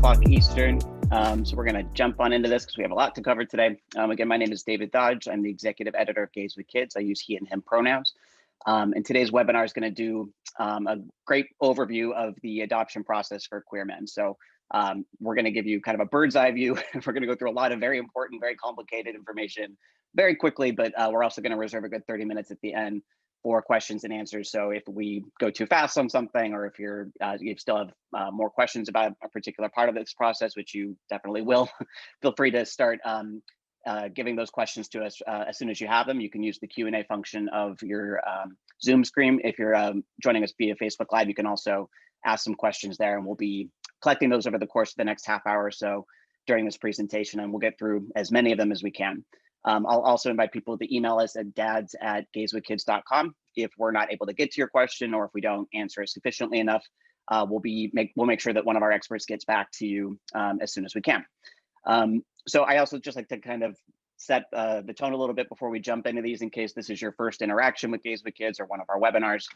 o'clock Eastern. So we're going to jump on into this because we have a lot to cover today. Again, my name is David Dodge. I'm the executive editor of Gays with Kids. I use he and him pronouns. And today's webinar is going to do a great overview of the adoption process for queer men. So we're going to give you kind of a bird's eye view. We're going to go through a lot of very important, very complicated information very quickly, but we're also going to reserve a good 30 minutes at the end for questions and answers. So if we go too fast on something, or if you still have more questions about a particular part of this process, which you definitely will, feel free to start giving those questions to us as soon as you have them. You can use the Q&A function of your Zoom screen. If you're joining us via Facebook Live, you can also ask some questions there, and we'll be collecting those over the course of the next half hour or so during this presentation, and we'll get through as many of them as we can. I'll also invite people to email us at dads@gayswithkids.com if we're not able to get to your question, or if we don't answer it sufficiently enough. We'll make sure that one of our experts gets back to you as soon as we can. So I also just like to kind of set the tone a little bit before we jump into these, in case this is your first interaction with Gays with Kids or one of our webinars.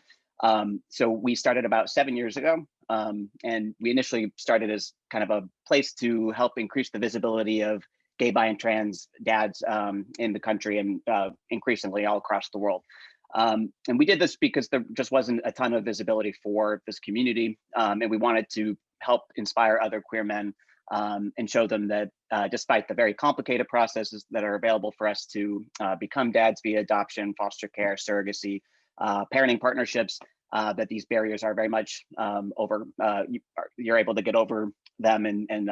So we started about 7 years ago, and we initially started as kind of a place to help increase the visibility of gay, bi, and trans dads in the country, and increasingly all across the world. And we did this because there just wasn't a ton of visibility for this community, and we wanted to help inspire other queer men and show them that despite the very complicated processes that are available for us to become dads via adoption, foster care, surrogacy, parenting partnerships, that these barriers are very much you're able to get over them and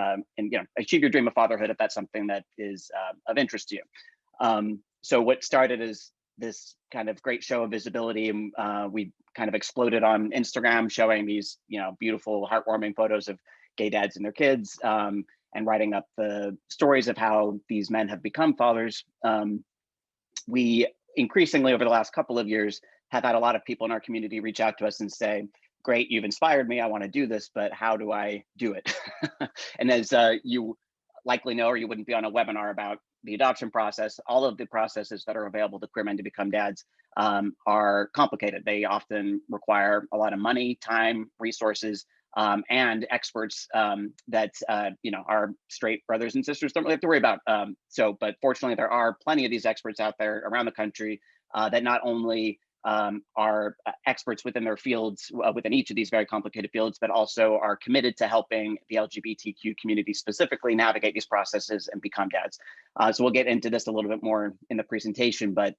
achieve your dream of fatherhood if that's something that is of interest to you. So what started as this kind of great show of visibility, and we kind of exploded on Instagram, showing these beautiful, heartwarming photos of gay dads and their kids, and writing up the stories of how these men have become fathers. We increasingly, over the last couple of years, have had a lot of people in our community reach out to us and say, great, you've inspired me, I want to do this, but how do I do it? And as you likely know, or you wouldn't be on a webinar about the adoption process, all of the processes that are available to queer men to become dads are complicated. They often require a lot of money, time, resources, and experts that our straight brothers and sisters don't really have to worry about. But fortunately, there are plenty of these experts out there around the country that not only are experts within their fields, within each of these very complicated fields, but also are committed to helping the LGBTQ community specifically navigate these processes and become dads. So we'll get into this a little bit more in the presentation, but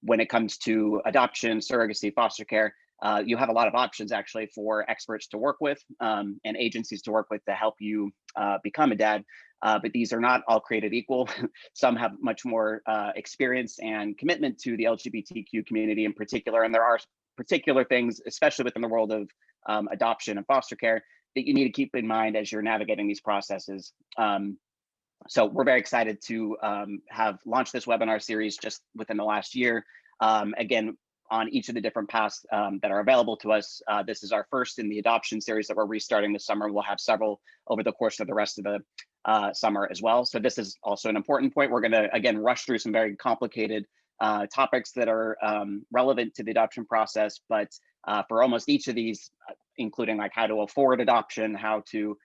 when it comes to adoption, surrogacy, foster care, you have a lot of options actually for experts to work with and agencies to work with to help you become a dad. But these are not all created equal. Some have much more experience and commitment to the LGBTQ community in particular. And there are particular things, especially within the world of adoption and foster care, that you need to keep in mind as you're navigating these processes. So we're very excited to have launched this webinar series just within the last year. Again, on each of the different paths that are available to us. This is our first in the adoption series that we're restarting this summer. We'll have several over the course of the rest of the summer as well. So this is also an important point. We're gonna, again, rush through some very complicated topics that are relevant to the adoption process, but for almost each of these, including like how to afford adoption, how to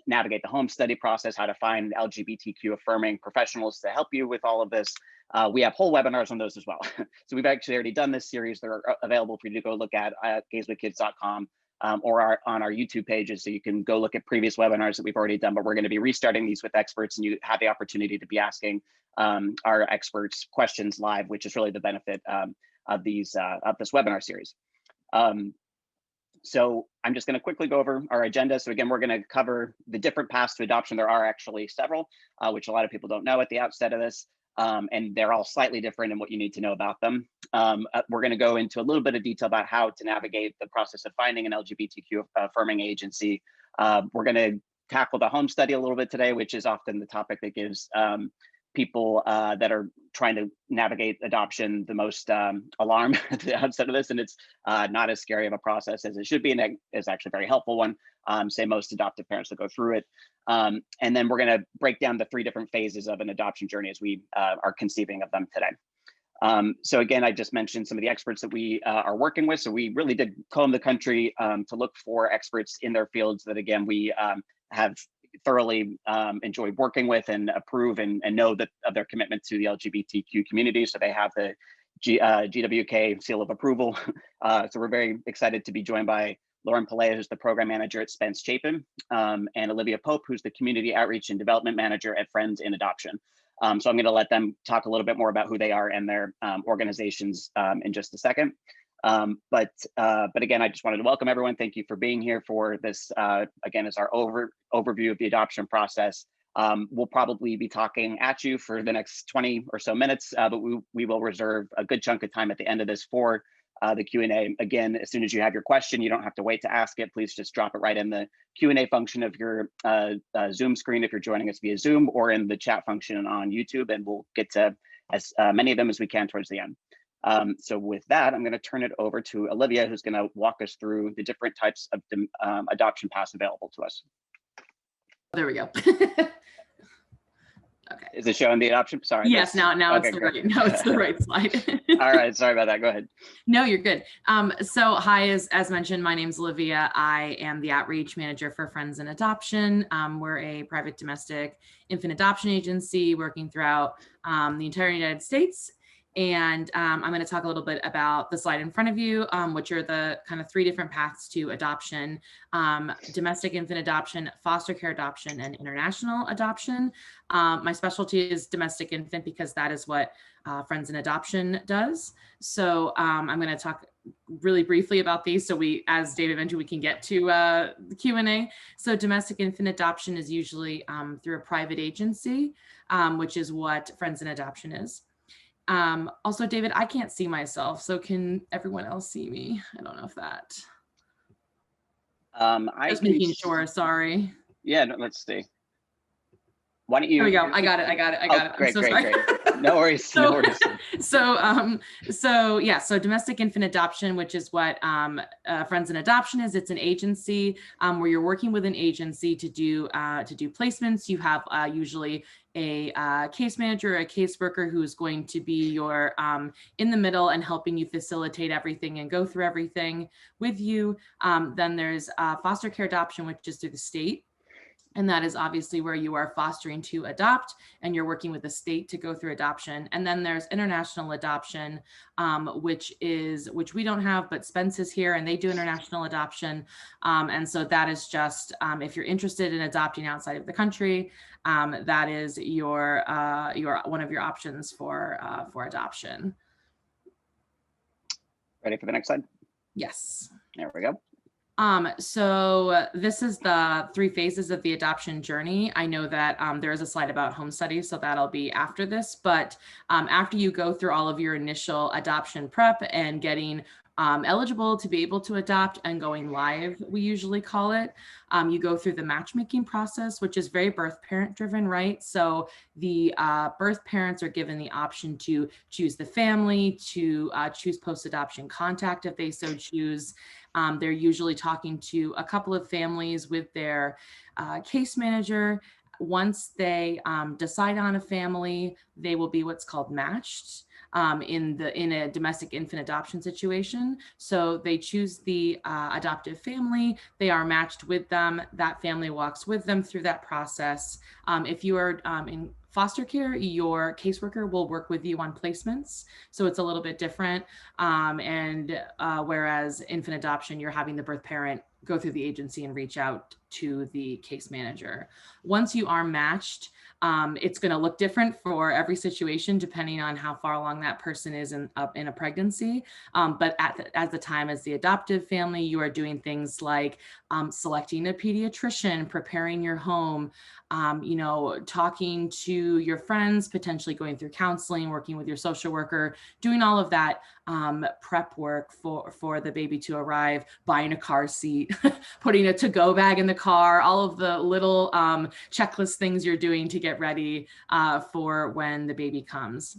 navigate the home study process, how to find LGBTQ affirming professionals to help you with all of this, we have whole webinars on those as well. So we've actually already done this series. They're available for you to go look at gayswithkids.com or on our YouTube pages. So you can go look at previous webinars that we've already done, but we're going to be restarting these with experts, and you have the opportunity to be asking our experts questions live, which is really the benefit of this webinar series. So I'm just going to quickly go over our agenda. So again, we're going to cover the different paths to adoption. There are actually several, which a lot of people don't know at the outset of this. And they're all slightly different in what you need to know about them. We're going to go into a little bit of detail about how to navigate the process of finding an LGBTQ affirming agency. We're going to tackle the home study a little bit today, which is often the topic that gives people that are trying to navigate adoption the most alarm at the outset of this, and it's not as scary of a process as it should be, and it's actually a very helpful one. Say most adoptive parents will go through it. And then we're going to break down the 3 different phases of an adoption journey as we are conceiving of them today. So again, I just mentioned some of the experts that we are working with. So we really did comb the country to look for experts in their fields that, again, we have thoroughly enjoyed working with and approve and know that of their commitment to the LGBTQ community. So they have the GWK seal of approval. So we're very excited to be joined by Lauren Pillay, who's the program manager at Spence Chapin, and Olivia Pope, who's the community outreach and development manager at Friends in Adoption. So I'm going to let them talk a little bit more about who they are and their organizations in just a second. But again, I just wanted to welcome everyone. Thank you for being here for this. Again, is our overview of the adoption process. We'll probably be talking at you for the next 20 or so minutes, but we will reserve a good chunk of time at the end of this for the Q&A. Again, as soon as you have your question, you don't have to wait to ask it. Please just drop it right in the Q&A function of your Zoom screen if you're joining us via Zoom, or in the chat function on YouTube, and we'll get to as many of them as we can towards the end. So with that, I'm going to turn it over to Olivia, who's going to walk us through the different types of adoption paths available to us. There we go. Okay. Is it showing the adoption? Sorry. Yes, now okay, it's the right slide. All right, sorry about that. Go ahead. No, you're good. So hi, as mentioned, my name's Olivia. I am the outreach manager for Friends in Adoption. We're a private domestic infant adoption agency working throughout the entire United States. And I'm going to talk a little bit about the slide in front of you, which are the kind of 3 different paths to adoption: domestic infant adoption, foster care adoption, and international adoption. My specialty is domestic infant because that is what Friends in Adoption does. So I'm going to talk really briefly about these so as David mentioned, we can get to the Q&A. So domestic infant adoption is usually through a private agency, which is what Friends in Adoption is. Also, David, I can't see myself, so can everyone else see me? I don't know if that. Just making sure, sorry. Yeah, no, let's see. Why don't you? There we go. I got it. Great, I'm so sorry. No worries. No worries. So domestic infant adoption, which is what Friends in Adoption is. It's an agency where you're working with an agency to do placements. You have usually a case manager, a caseworker who is going to be your in the middle and helping you facilitate everything and go through everything with you. Then there's foster care adoption, which is through the state. And that is obviously where you are fostering to adopt and you're working with the state to go through adoption. And then there's international adoption, which we don't have, but Spence is here and they do international adoption. And so that is just, if you're interested in adopting outside of the country, that is your one of your options for adoption. Ready for the next slide? Yes. There we go. So this is the 3 phases of the adoption journey. I know that there is a slide about home studies, so that'll be after this. But after you go through all of your initial adoption prep and getting eligible to be able to adopt and going live, we usually call it, you go through the matchmaking process, which is very birth parent driven, right? So the birth parents are given the option to choose the family, to choose post-adoption contact if they so choose. They're usually talking to a couple of families with their case manager. Once they decide on a family, they will be what's called matched in a domestic infant adoption situation. So they choose the adoptive family, they are matched with them, that family walks with them through that process. If you are in foster care, your caseworker will work with you on placements. So it's a little bit different. Whereas infant adoption, you're having the birth parent go through the agency and reach out to the case manager. Once you are matched, it's going to look different for every situation depending on how far along that person is in a pregnancy. But at the time as the adoptive family, you are doing things like selecting a pediatrician, preparing your home, talking to your friends, potentially going through counseling, working with your social worker, doing all of that prep work for the baby to arrive, buying a car seat, putting a to-go bag in the car, all of the little checklist things you're doing to get ready for when the baby comes.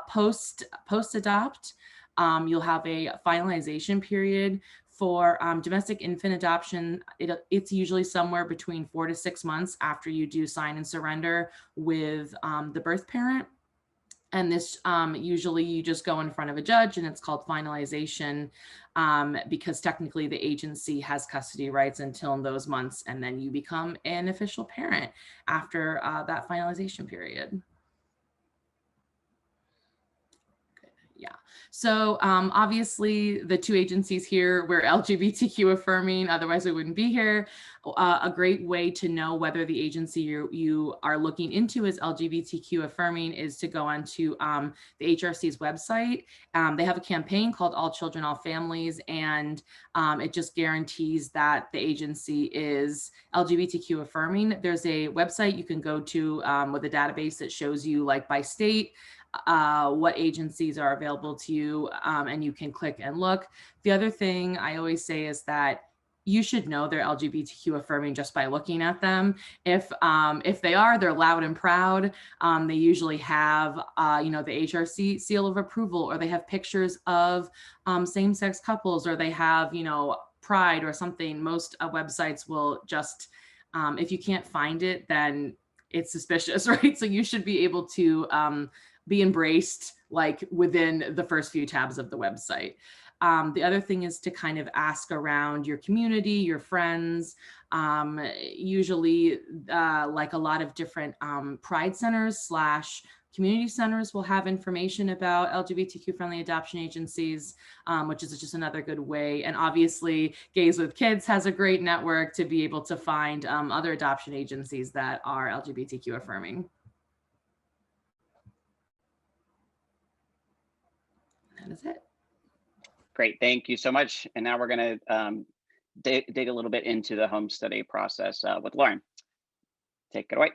Post-adopt, you'll have a finalization period. For domestic infant adoption, it's usually somewhere between 4 to 6 months after you do sign and surrender with the birth parent. And this usually you just go in front of a judge and it's called finalization, because technically the agency has custody rights until those months, and then you become an official parent after that finalization period. Yeah. So obviously the two agencies here, we're LGBTQ affirming, otherwise we wouldn't be here. A great way to know whether the agency you are looking into is LGBTQ affirming is to go onto the HRC's website. They have a campaign called All Children, All Families, and it just guarantees that the agency is LGBTQ affirming. There's a website you can go to with a database that shows you, like, by state, what agencies are available to you, and you can click and look. The other thing I always say is that you should know they're LGBTQ affirming just by looking at them. If they are, they're loud and proud. They usually have, the HRC seal of approval, or they have pictures of same-sex couples, or they have, pride or something. Most websites will just, if you can't find it, then it's suspicious, right? So you should be able to be embraced, like, within the first few tabs of the website. The other thing is to kind of ask around your community, your friends. Usually, like a lot of different pride centers / community centers will have information about LGBTQ friendly adoption agencies, which is just another good way. And obviously Gays with Kids has a great network to be able to find other adoption agencies that are LGBTQ affirming. That is it. Great, thank you so much. And now we're going to dig a little bit into the home study process with Lauren. Take it away.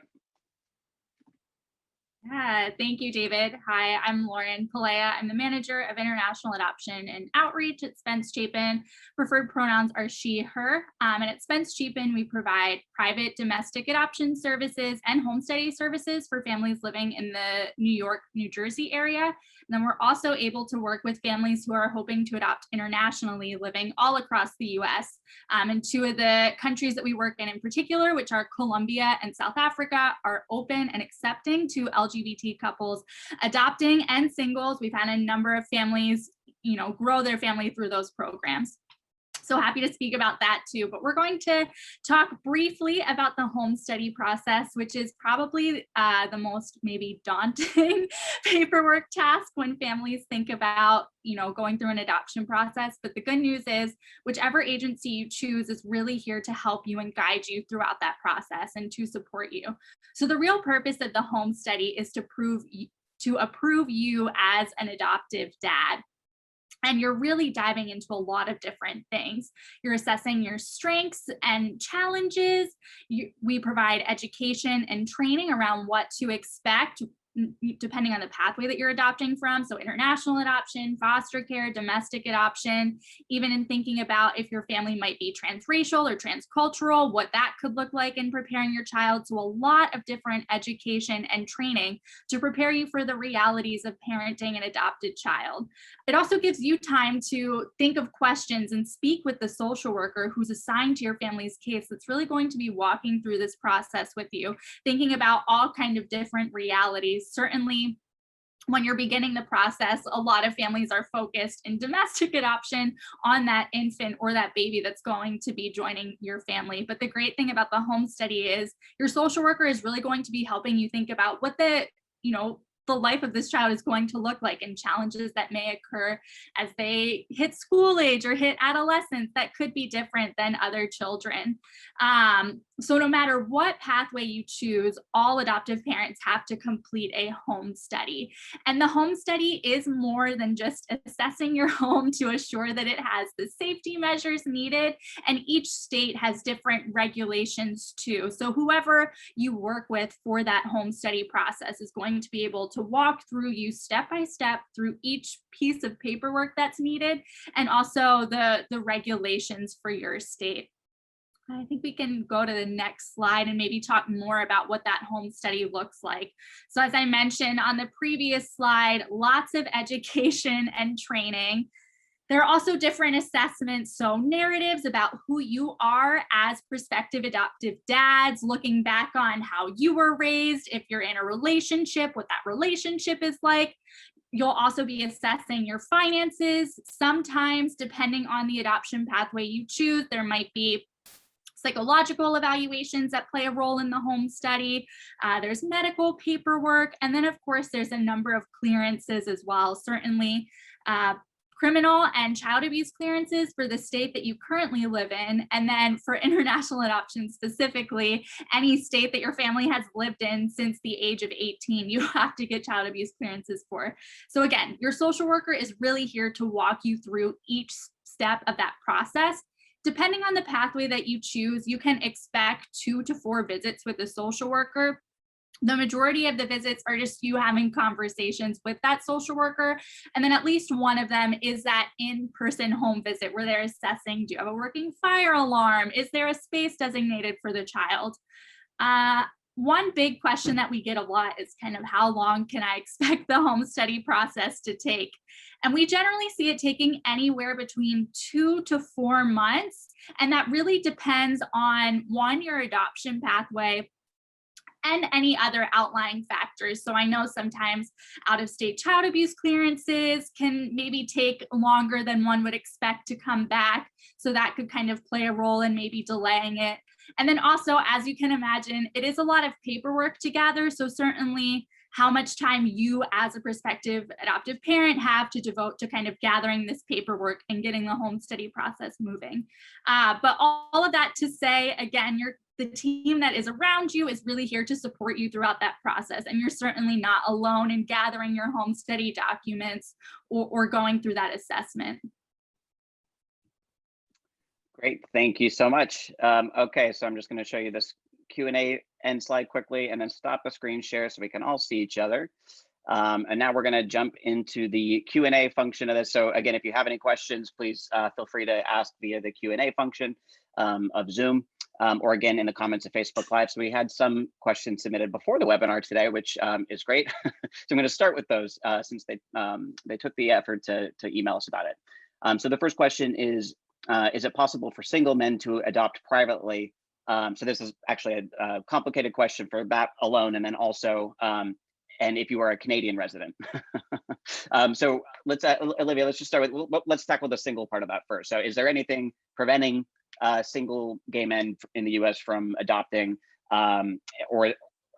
Yeah, thank you, David. Hi, I'm Lauren Palea. I'm the manager of international adoption and outreach at Spence Chapin. Preferred pronouns are she, her. And at Spence Chapin, we provide private domestic adoption services and home study services for families living in the New York, New Jersey area. And then we're also able to work with families who are hoping to adopt internationally, living all across the US. And two of the countries that we work in particular, which are Colombia and South Africa, are open and accepting to LGBT couples adopting and singles. We've had a number of families, grow their family through those programs. So happy to speak about that too. But we're going to talk briefly about the home study process, which is probably the most maybe daunting paperwork task when families think about, going through an adoption process. But the good news is whichever agency you choose is really here to help you and guide you throughout that process and to support you. So the real purpose of the home study is to approve you as an adoptive dad. And you're really diving into a lot of different things. You're assessing your strengths and challenges. We provide education and training around what to expect depending on the pathway that you're adopting from. So international adoption, foster care, domestic adoption, even in thinking about if your family might be transracial or transcultural, what that could look like in preparing your child. So a lot of different education and training to prepare you for the realities of parenting an adopted child. It also gives you time to think of questions and speak with the social worker who's assigned to your family's case that's really going to be walking through this process with you, thinking about all kind of different realities. Certainly, when you're beginning the process, a lot of families are focused in domestic adoption on that infant or that baby that's going to be joining your family. But the great thing about the home study is your social worker is really going to be helping you think about what the life of this child is going to look like, and challenges that may occur as they hit school age or hit adolescence that could be different than other children. So no matter what pathway you choose, all adoptive parents have to complete a home study. And the home study is more than just assessing your home to assure that it has the safety measures needed. And each state has different regulations too. So whoever you work with for that home study process is going to be able to walk through you step by step through each piece of paperwork that's needed, and also the regulations for your state. I think we can go to the next slide and maybe talk more about what that home study looks like. So as I mentioned on the previous slide, lots of education and training. There are also different assessments, so narratives about who you are as prospective adoptive dads, looking back on how you were raised, if you're in a relationship, what that relationship is like. You'll also be assessing your finances. Sometimes, depending on the adoption pathway you choose, there might be psychological evaluations that play a role in the home study. There's medical paperwork. And then, of course, there's a number of clearances as well. Certainly, criminal and child abuse clearances for the state that you currently live in. And then for international adoption specifically, any state that your family has lived in since the age of 18, you have to get child abuse clearances for. So again, your social worker is really here to walk you through each step of that process. Depending on the pathway that you choose, you can expect 2 to 4 visits with a social worker. The majority of the visits are just you having conversations with that social worker. And then at least one of them is that in-person home visit where they're assessing, do you have a working fire alarm? Is there a space designated for the child? One big question that we get a lot is kind of how long can I expect the home study process to take? And we generally see it taking anywhere between 2 to 4 months. And that really depends on, one, your adoption pathway, and any other outlying factors. So I know sometimes out-of-state child abuse clearances can maybe take longer than one would expect to come back. So that could kind of play a role in maybe delaying it. And then also, as you can imagine, it is a lot of paperwork to gather. So certainly how much time you as a prospective adoptive parent have to devote to kind of gathering this paperwork and getting the home study process moving. But all of that to say, again, the team that is around you is really here to support you throughout that process. And you're certainly not alone in gathering your home study documents or going through that assessment. Great, thank you so much. Okay, so I'm just going to show you this Q&A end slide quickly and then stop the screen share so we can all see each other. And now we're going to jump into the Q&A function of this. So again, if you have any questions, please feel free to ask via the Q&A function of Zoom. Or again, in the comments of Facebook Live. So we had some questions submitted before the webinar today, which is great. So I'm going to start with those since they took the effort to email us about it. So the first question is it possible for single men to adopt privately? So this is actually a complicated question for that alone, and then also, and if you are a Canadian resident. So let's, Olivia, let's just start with, let's tackle the single part of that first. So is there anything preventing single gay men in the US from adopting, and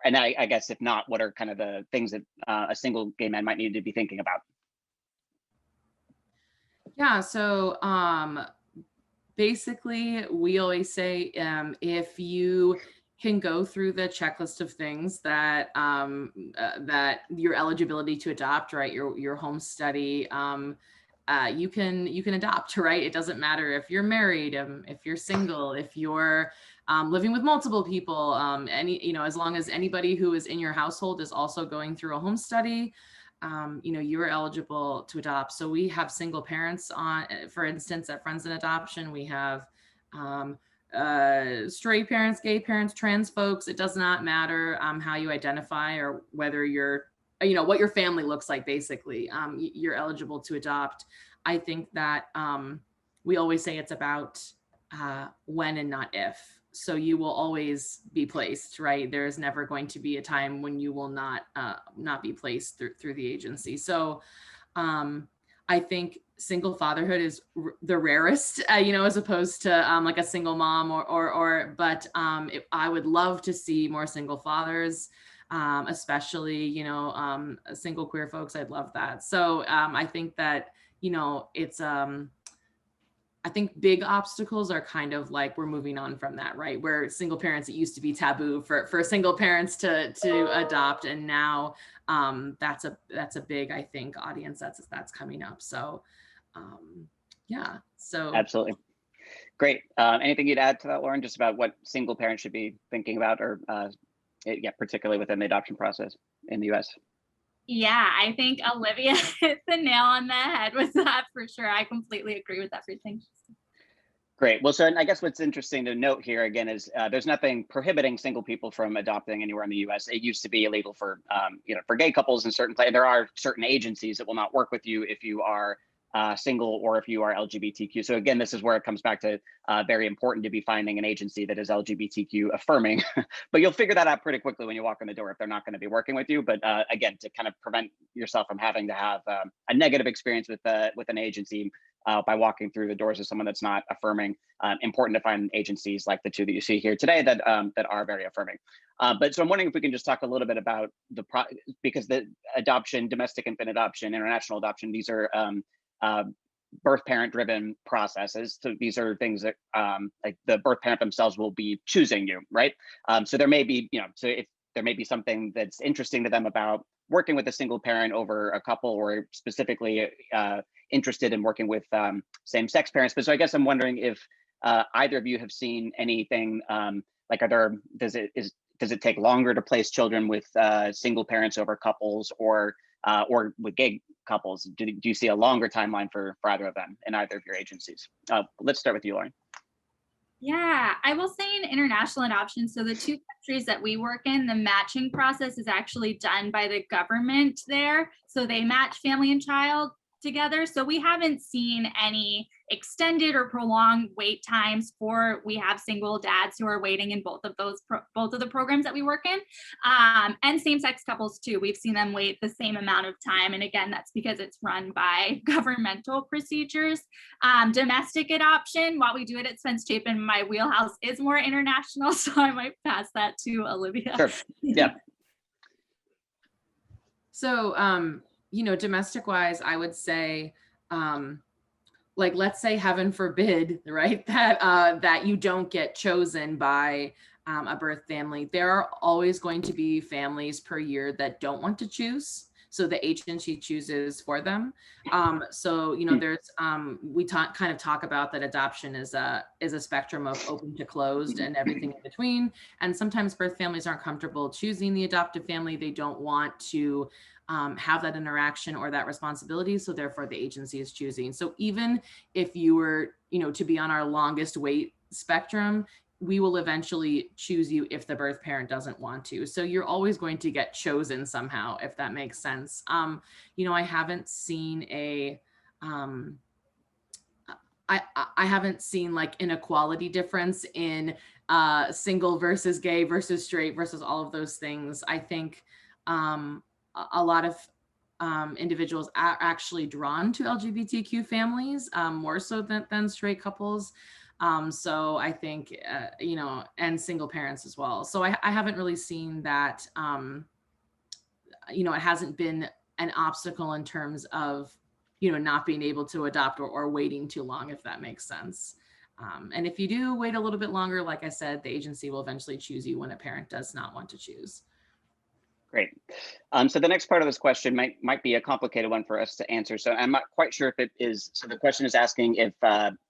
I guess if not, what are kind of the things that a single gay man might need to be thinking about? Yeah, so basically we always say if you can go through the checklist of things that that your eligibility to adopt, right, your home study, you can adopt, right? It doesn't matter if you're married, if you're single, if you're living with multiple people, as long as anybody who is in your household is also going through a home study, you are eligible to adopt. So we have single parents on, for instance, at Friends in Adoption. We have straight parents, gay parents, trans folks. It does not matter how you identify or whether you're what your family looks like, basically. You're eligible to adopt. I think that we always say it's about when and not if. So you will always be placed, right? There is never going to be a time when you will not be placed through the agency. So I think single fatherhood is the rarest, as opposed to like a single mom but I would love to see more single fathers. Especially, single queer folks. I'd love that. So I think that, it's, I think big obstacles are kind of like we're moving on from that, right? Where single parents, it used to be taboo for single parents to adopt. And now that's a big, I think, audience that's coming up. So yeah, so. Absolutely. Great. Anything you'd add to that, Lauren, just about what single parents should be thinking about or particularly within the adoption process in the US? Yeah, I think Olivia hit the nail on the head with that for sure. I completely agree with everything. Great. Well, so I guess what's interesting to note here again is there's nothing prohibiting single people from adopting anywhere in the U.S. It used to be illegal for for gay couples in certain places. There are certain agencies that will not work with you if you are single or if you are LGBTQ. So again, this is where it comes back to very important to be finding an agency that is LGBTQ affirming, but you'll figure that out pretty quickly when you walk in the door if they're not going to be working with you. But again, to kind of prevent yourself from having to have a negative experience with an agency by walking through the doors of someone that's not affirming, important to find agencies like the two that you see here today that are very affirming. But so I'm wondering if we can just talk a little bit about because the adoption, domestic infant adoption, international adoption, these are birth parent driven processes. So these are things that like the birth parent themselves will be choosing you, right? So there may be, so if there may be something that's interesting to them about working with a single parent over a couple, or specifically interested in working with same-sex parents. But so I guess I'm wondering if either of you have seen anything like, does it take longer to place children with single parents over couples, or with gay couples? Do you see a longer timeline for either of them in either of your agencies? Let's start with you, Lauren. Yeah, I will say in international adoption, so the two countries that we work in, the matching process is actually done by the government there. So they match family and child together. So we haven't seen any extended or prolonged wait times we have single dads who are waiting in both of the programs that we work in, and same-sex couples too. We've seen them wait the same amount of time. And again, that's because it's run by governmental procedures. Domestic adoption, while we do it at Spence Chapin, my wheelhouse is more international. So I might pass that to Olivia. Sure. Yeah. So, domestic wise, I would say, like, let's say heaven forbid, right, that you don't get chosen by a birth family. There are always going to be families per year that don't want to choose. So the agency chooses for them. So, there's, we kind of talk about that adoption is a spectrum of open to closed and everything in between. And sometimes birth families aren't comfortable choosing the adoptive family. They don't want to have that interaction or that responsibility. So therefore the agency is choosing. So even if you were, to be on our longest wait spectrum, we will eventually choose you if the birth parent doesn't want to. So you're always going to get chosen somehow, if that makes sense. I haven't seen I haven't seen like an equality difference in single versus gay versus straight versus all of those things. I think a lot of individuals are actually drawn to LGBTQ families more so than straight couples. So I think, and single parents as well. So I haven't really seen that, it hasn't been an obstacle in terms of, not being able to adopt or waiting too long, if that makes sense. And if you do wait a little bit longer, like I said, the agency will eventually choose you when a parent does not want to choose. Great. So the next part of this question might be a complicated one for us to answer. So I'm not quite sure if it is. So the question is asking if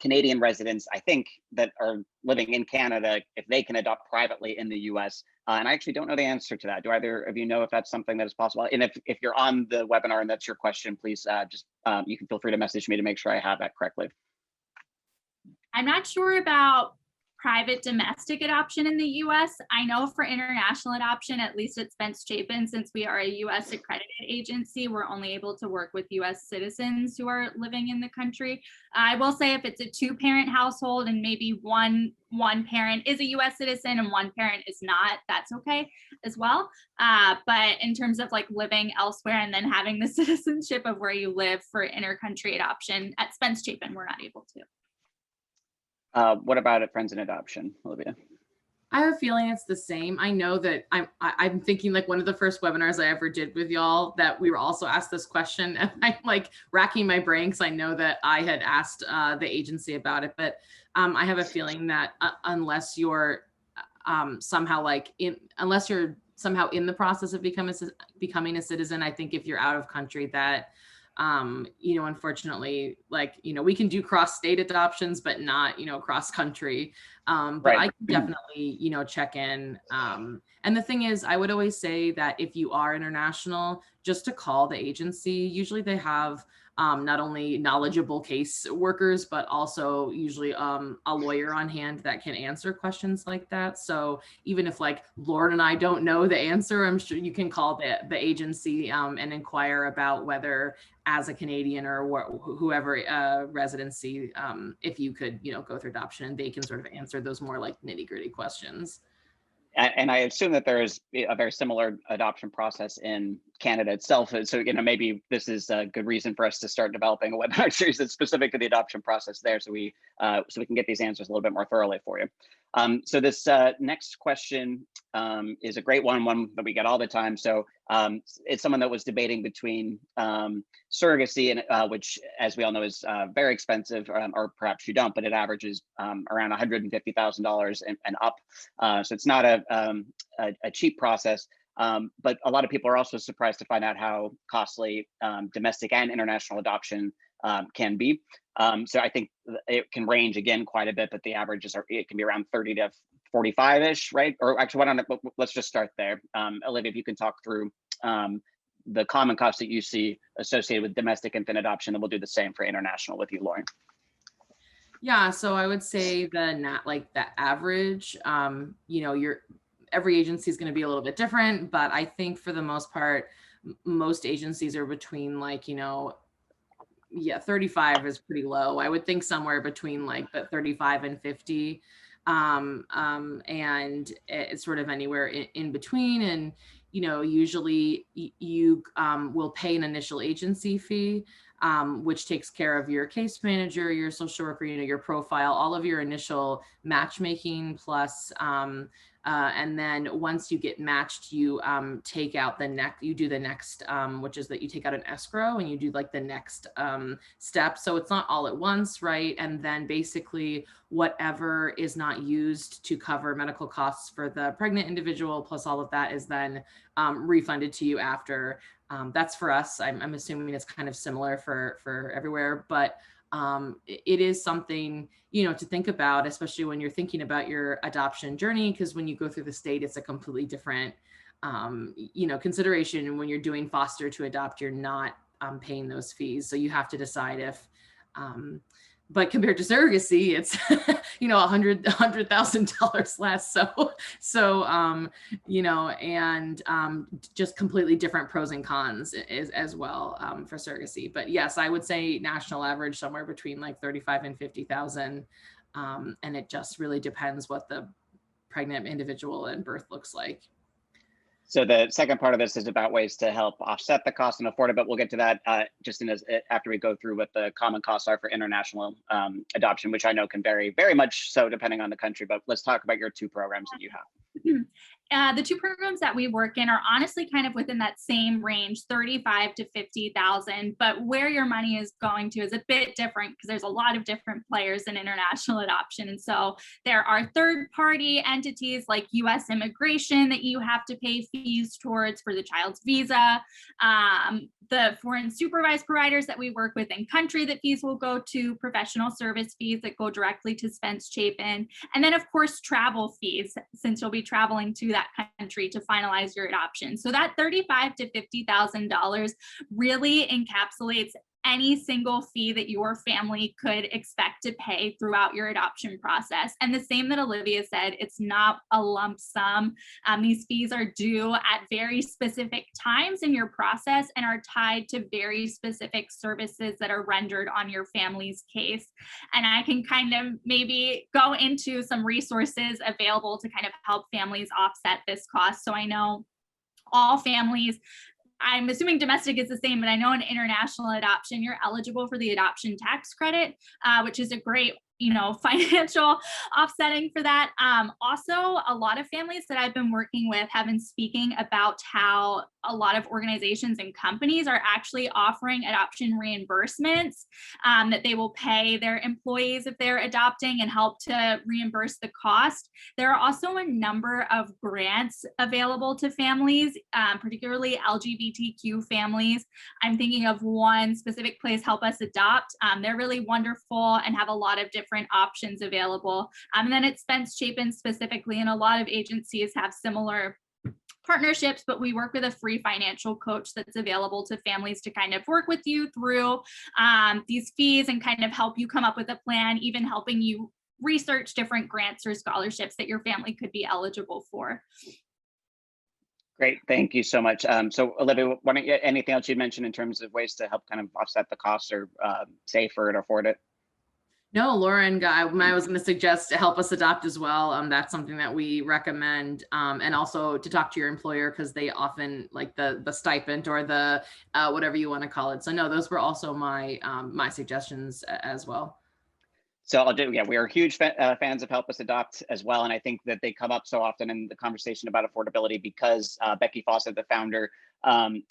Canadian residents, I think, that are living in Canada, if they can adopt privately in the US. And I actually don't know the answer to that. Do either of you know if that's something that is possible? And if you're on the webinar and that's your question, please you can feel free to message me to make sure I have that correctly. I'm not sure about private domestic adoption in the US. I know for international adoption, at least at Spence Chapin, since we are a US accredited agency, we're only able to work with US citizens who are living in the country. I will say if it's a two-parent household and maybe one parent is a US citizen and one parent is not, that's okay as well. But in terms of like living elsewhere and then having the citizenship of where you live for intercountry adoption, at Spence Chapin, we're not able to. What about at Friends in Adoption, Olivia? I have a feeling it's the same. I know that I'm thinking like one of the first webinars I ever did with y'all that we were also asked this question, and I'm like racking my brain because I know that I had asked the agency about it, but I have a feeling that unless you're somehow in the process of becoming a citizen, I think if you're out of country that unfortunately, we can do cross-state adoptions, but not, cross country. But right. I can definitely, check in. And the thing is, I would always say that if you are international, just to call the agency. Usually they have not only knowledgeable case workers, but also usually a lawyer on hand that can answer questions like that. So even if like Lauren and I don't know the answer, I'm sure you can call the agency and inquire about whether, as a Canadian or whoever residency, if you could, go through adoption, and they can sort of answer those more like nitty-gritty questions. And I assume that there is a very similar adoption process in Canada itself. So, maybe this is a good reason for us to start developing a webinar series that's specific to the adoption process there, so we can get these answers a little bit more thoroughly for you. So this next question is a great one that we get all the time. So it's someone that was debating between surrogacy, and which, as we all know, is very expensive, or perhaps you don't, but it averages around $150,000 and up. So it's not a cheap process. But a lot of people are also surprised to find out how costly domestic and international adoption can be. So I think it can range again quite a bit, but the averages it can be around 30 to 45-ish, right? Or actually, let's just start there. Olivia, if you can talk through the common costs that you see associated with domestic infant adoption, and we'll do the same for international with you, Lauren. Yeah, so I would say the average, every agency is going to be a little bit different, but I think for the most part, most agencies are between 35 is pretty low. I would think somewhere between the 35 and 50. And it's sort of anywhere in between. And, usually you will pay an initial agency fee, which takes care of your case manager, your social worker, your profile, all of your initial matchmaking, plus and then once you get matched, you take out you do the next, which is that you take out an escrow and you do the next step. So it's not all at once, right? And then basically whatever is not used to cover medical costs for the pregnant individual, plus all of that, is then refunded to you after. That's for us. I'm assuming it's kind of similar for everywhere, but it is something, to think about, especially when you're thinking about your adoption journey, because when you go through the state, it's a completely different, consideration. When you're doing foster to adopt, you're not paying those fees. So you have to decide if, but compared to surrogacy, it's, $100,000 less. So, and just completely different pros and cons as well for surrogacy. But yes, I would say national average somewhere between 35 and 50,000. And it just really depends what the pregnant individual and birth looks like. So the second part of this is about ways to help offset the cost and afford it, but we'll get to that after we go through what the common costs are for international adoption, which I know can vary very much so depending on the country. But let's talk about your two programs that you have. The two programs that we work in are honestly kind of within that same range, 35 to 50,000, but where your money is going to is a bit different because there's a lot of different players in international adoption. And so there are third-party entities like U.S. immigration that you have to pay fees towards for the child's visa, the foreign supervised providers that we work with in country that fees will go to, professional service fees that go directly to Spence Chapin, and then of course travel fees, since you'll be traveling to that country to finalize your adoption. So that $35,000 to $50,000 really encapsulates any single fee that your family could expect to pay throughout your adoption process. And the same that Olivia said, it's not a lump sum. These fees are due at very specific times in your process and are tied to very specific services that are rendered on your family's case. And I can kind of maybe go into some resources available to kind of help families offset this cost. So I know all families, I'm assuming domestic is the same, but I know in international adoption, you're eligible for the adoption tax credit, which is a great, financial offsetting for that. Also, a lot of families that I've been working with have been speaking about how a lot of organizations and companies are actually offering adoption reimbursements that they will pay their employees if they're adopting and help to reimburse the cost. There are also a number of grants available to families, particularly LGBTQ families. I'm thinking of one specific place, Help Us Adopt. They're really wonderful and have a lot of different options available. And then at Spence Chapin specifically, and a lot of agencies have similar partnerships, but we work with a free financial coach that's available to families to kind of work with you through these fees and kind of help you come up with a plan, even helping you research different grants or scholarships that your family could be eligible for. Great, thank you so much. So Olivia, why don't you, anything else you'd mention in terms of ways to help kind of offset the costs or save for it or afford it? No, Lauren, I was going to suggest to help us adopt as well. That's something that we recommend, and also to talk to your employer because they often like the stipend or the whatever you want to call it. So no, those were also my my suggestions as well. So I'll do, yeah, we are huge fans of Help Us Adopt as well. And I think that they come up so often in the conversation about affordability because Becky Fawcett, the founder,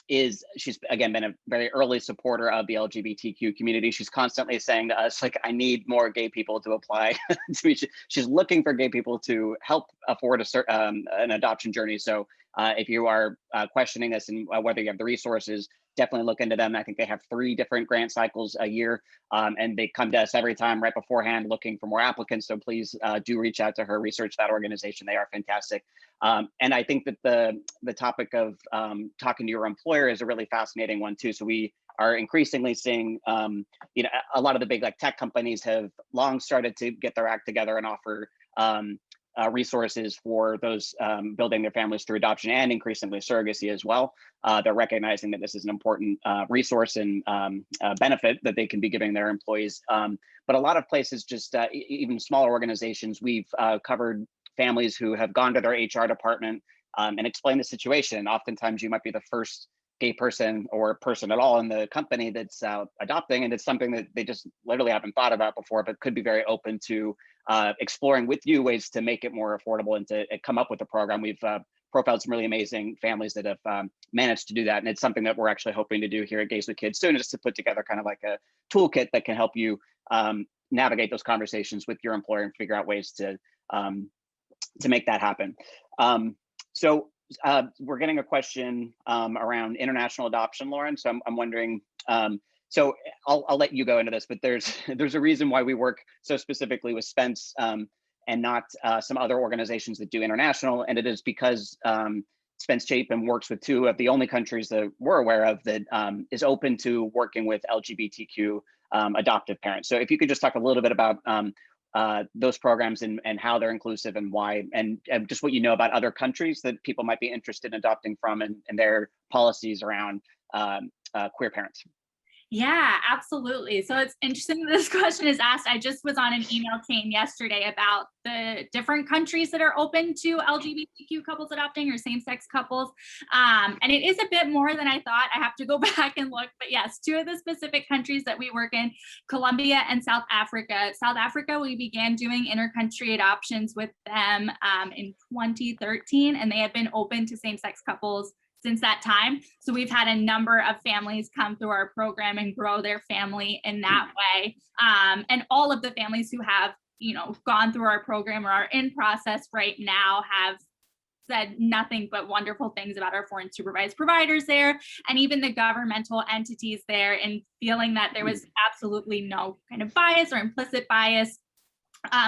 she's again been a very early supporter of the LGBTQ community. She's constantly saying to us, like, I need more gay people to apply to me. She's looking for gay people to help afford an adoption journey. So if you are questioning this and whether you have the resources, definitely look into them. I think they have 3 different grant cycles a year, and they come to us every time right beforehand looking for more applicants. So please do reach out to her, research that organization. They are fantastic. And I think that the topic of talking to your employer is a really fascinating one too. So we are increasingly seeing, you know, a lot of the big like tech companies have long started to get their act together and offer resources for those building their families through adoption and increasingly surrogacy as well. They're recognizing that this is an important resource and benefit that they can be giving their employees. But a lot of places, just even smaller organizations, we've covered families who have gone to their HR department and explained the situation. Oftentimes you might be the first gay person or person at all in the company that's adopting, and it's something that they just literally haven't thought about before, but could be very open to exploring with you ways to make it more affordable and to come up with a program. We've profiled some really amazing families that have managed to do that, and it's something that we're actually hoping to do here at Gays with Kids soon, just to put together kind of like a toolkit that can help you navigate those conversations with your employer and figure out ways to make that happen. So we're getting a question around international adoption, Lauren. So I'm wondering, so I'll let you go into this, but there's a reason why we work so specifically with Spence and not some other organizations that do international. And it is because Spence Chapin works with 2 of the only countries that we're aware of that is open to working with LGBTQ adoptive parents. So if you could just talk a little bit about those programs and how they're inclusive and why, and just what you know about other countries that people might be interested in adopting from and their policies around queer parents. Yeah, absolutely. So it's interesting that this question is asked. I just was on an email chain yesterday about the different countries that are open to LGBTQ couples adopting or same-sex couples. And it is a bit more than I thought. I have to go back and look. But yes, 2 of the specific countries that we work in, Colombia and South Africa. South Africa, we began doing inter-country adoptions with them in 2013, and they have been open to same-sex couples since that time. So we've had a number of families come through our program and grow their family in that way. And all of the families who have, you know, gone through our program or are in process right now have said nothing but wonderful things about our foreign supervised providers there, and even the governmental entities there, and feeling that there was absolutely no kind of bias or implicit bias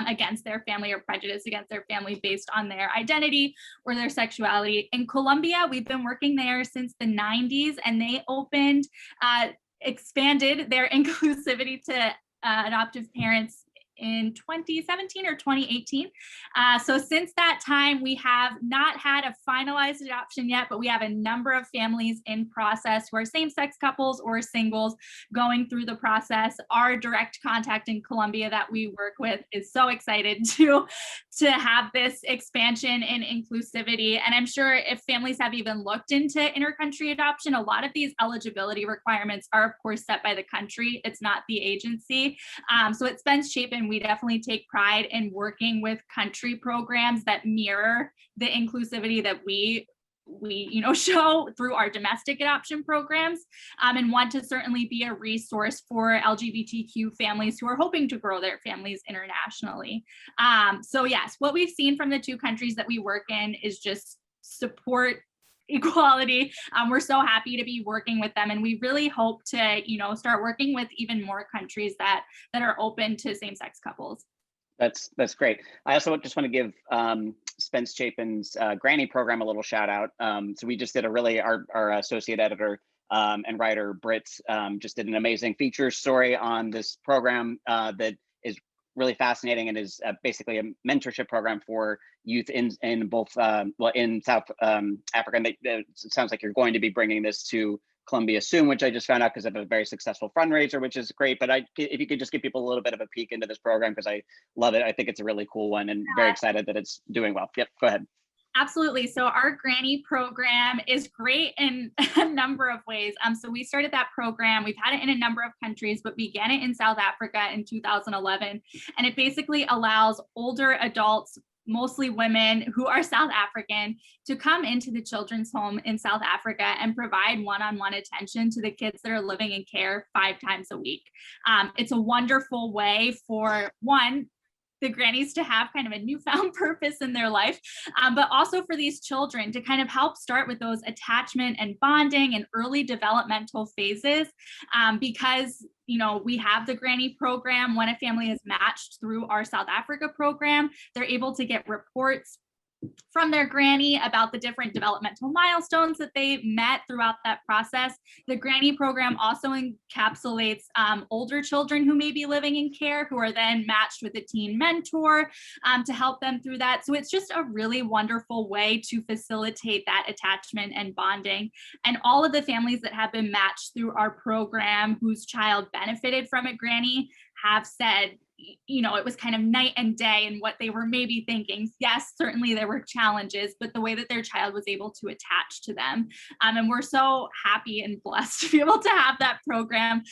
against their family or prejudice against their family based on their identity or their sexuality. In Colombia, we've been working there since the 90s, and they expanded their inclusivity to adoptive parents in 2017 or 2018. So since that time, we have not had a finalized adoption yet, but we have a number of families in process who are same-sex couples or singles going through the process. Our direct contact in Colombia that we work with is so excited to have this expansion in inclusivity. And I'm sure if families have even looked into inter-country adoption, a lot of these eligibility requirements are of course set by the country. It's not the agency. So at Spence Chapin, we definitely take pride in working with country programs that mirror the inclusivity that we show through our domestic adoption programs, and want to certainly be a resource for LGBTQ families who are hoping to grow their families internationally. So yes, what we've seen from the 2 countries that we work in is just support equality. We're so happy to be working with them, and we really hope to, start working with even more countries that are open to same-sex couples. That's great. I also just want to give Spence Chapin's Granny program a little shout out. So we just did our associate editor and writer Britt just did an amazing feature story on this program that is really fascinating and is basically a mentorship program for youth in both in South Africa. And it sounds like you're going to be bringing this to Columbia soon, which I just found out because of a very successful fundraiser, which is great. But if you could just give people a little bit of a peek into this program, because I love it. I think it's a really cool one and very excited that it's doing well. Yep, go ahead. Absolutely. So our Granny program is great in a number of ways. So we started that program. We've had it in a number of countries, but began it in South Africa in 2011. And it basically allows older adults, mostly women who are South African, to come into the children's home in South Africa and provide one-on-one attention to the kids that are living in care 5 times a week. It's a wonderful way for the grannies to have kind of a newfound purpose in their life, but also for these children to kind of help start with those attachment and bonding and early developmental phases, because we have the Granny program. When a family is matched through our South Africa program, they're able to get reports from their granny about the different developmental milestones that they met throughout that process. The Granny program also encapsulates older children who may be living in care, who are then matched with a teen mentor to help them through that. So it's just a really wonderful way to facilitate that attachment and bonding. And all of the families that have been matched through our program whose child benefited from it, Granny, have said, it was kind of night and day in what they were maybe thinking. Yes, certainly there were challenges, but the way that their child was able to attach to them. And we're so happy and blessed to be able to have that program.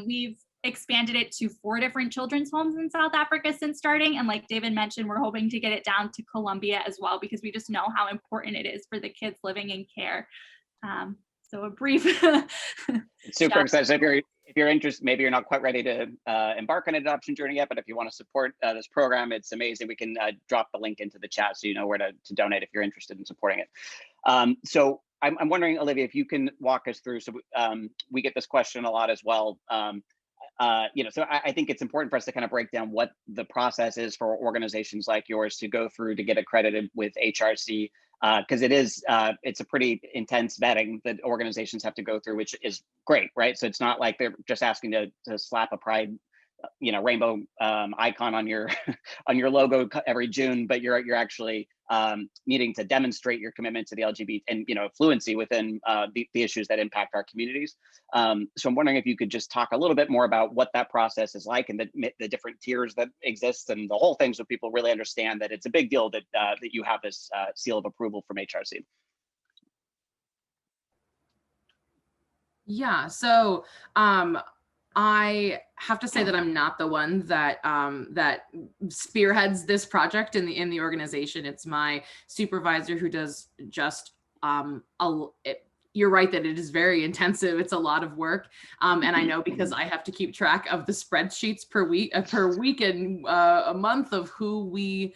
We've expanded it to 4 different children's homes in South Africa since starting. And like David mentioned, we're hoping to get it down to Columbia as well, because we just know how important it is for the kids living in care. So a brief. Super excited. So if you're interested, maybe you're not quite ready to embark on an adoption journey yet, but if you want to support this program, it's amazing. We can drop the link into the chat so you know where to donate if you're interested in supporting it. So I'm wondering, Olivia, if you can walk us through. So we get this question a lot as well. So I think it's important for us to kind of break down what the process is for organizations like yours to go through to get accredited with HRC. Because it's a pretty intense vetting that organizations have to go through, which is great, right? So it's not like they're just asking to slap a pride, rainbow icon on your on your logo every June, but you're actually needing to demonstrate your commitment to the LGBT and fluency within the issues that impact our communities. So I'm wondering if you could just talk a little bit more about what that process is like and the different tiers that exist and the whole thing, so people really understand that it's a big deal that that you have this seal of approval from HRC. Yeah, so I have to say that I'm not the one that that spearheads this project in the organization. It's my supervisor who does just you're right that it is very intensive. It's a lot of work. And I know because I have to keep track of the spreadsheets per week and a month of who we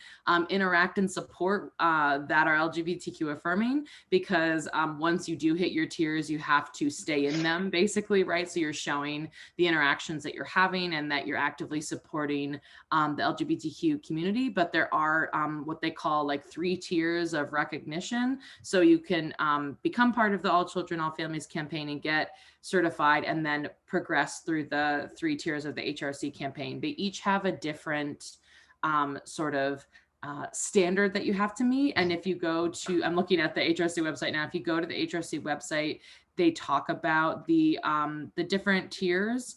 interact and support that are LGBTQ affirming, because once you do hit your tiers, you have to stay in them basically, right? So you're showing the interactions that you're having and that you're actively supporting the LGBTQ community. But there are what they call like 3 tiers of recognition. So you can become part of the All Children, All Families campaign and get certified, and then progress through the 3 tiers of the HRC campaign. They each have a different standard that you have to meet. And if you go to, I'm looking at the HRC website now, if you go to the HRC website, they talk about the different tiers.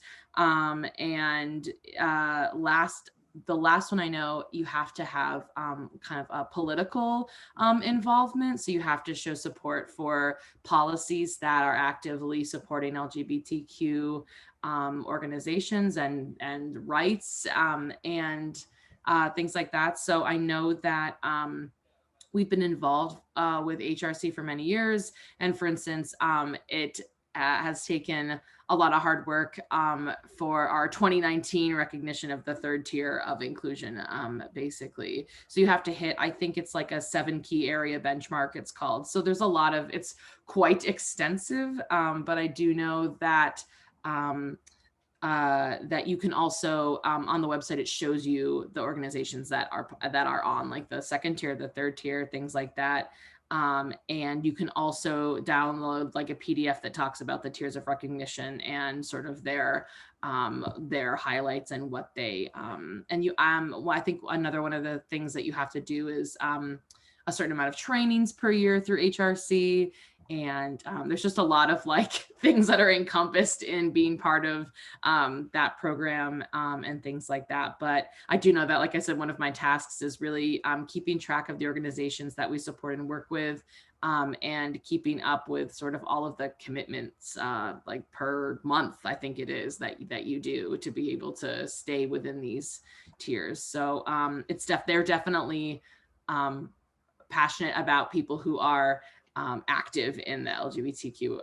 The last one I know, you have to have kind of a political involvement. So you have to show support for policies that are actively supporting LGBTQ organizations and rights and things like that. So I know that we've been involved with HRC for many years. And for instance, it has taken a lot of hard work for our 2019 recognition of the 3rd tier of inclusion, basically. So you have to hit, I think it's like a 7 key area benchmark it's called. So there's a lot of, it's quite extensive, but I do know that that you can also on the website, it shows you the organizations that are on, like the second tier, the third tier, things like that. And you can also download like a PDF that talks about the tiers of recognition and sort of their highlights and what they well, I think another one of the things that you have to do is a certain amount of trainings per year through HRC. And there's just a lot of like things that are encompassed in being part of that program and things like that. But I do know that, like I said, one of my tasks is really keeping track of the organizations that we support and work with, and keeping up with sort of all of the commitments like per month, I think it is, that you do to be able to stay within these tiers. So they're definitely passionate about people who are active in the LGBTQ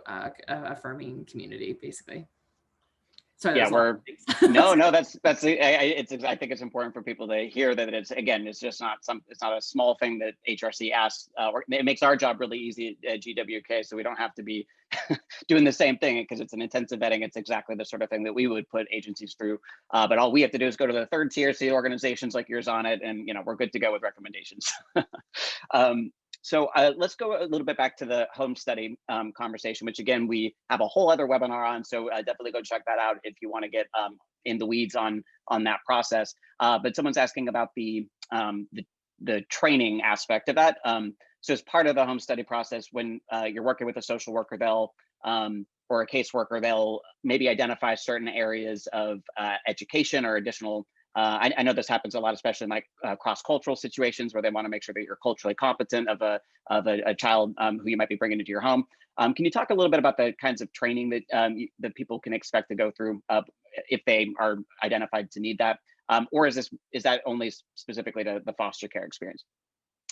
affirming community, basically. So yeah, I think it's important for people to hear that it's just it's not a small thing that HRC asks, or it makes our job really easy at GWK, so we don't have to be doing the same thing, because it's an intensive vetting. It's exactly the sort of thing that we would put agencies through, but all we have to do is go to the third tier, see organizations like yours on it, and we're good to go with recommendations. So let's go a little bit back to the home study conversation, which again, we have a whole other webinar on. So definitely go check that out if you want to get in the weeds on that process. But someone's asking about the training aspect of that. So as part of the home study process, when you're working with a social worker, they'll or a caseworker, they'll maybe identify certain areas of education or additional. I know this happens a lot, especially in like cross-cultural situations where they want to make sure that you're culturally competent of a child who you might be bringing into your home. Can you talk a little bit about the kinds of training that that people can expect to go through if they are identified to need that, or is that only specifically to the foster care experience?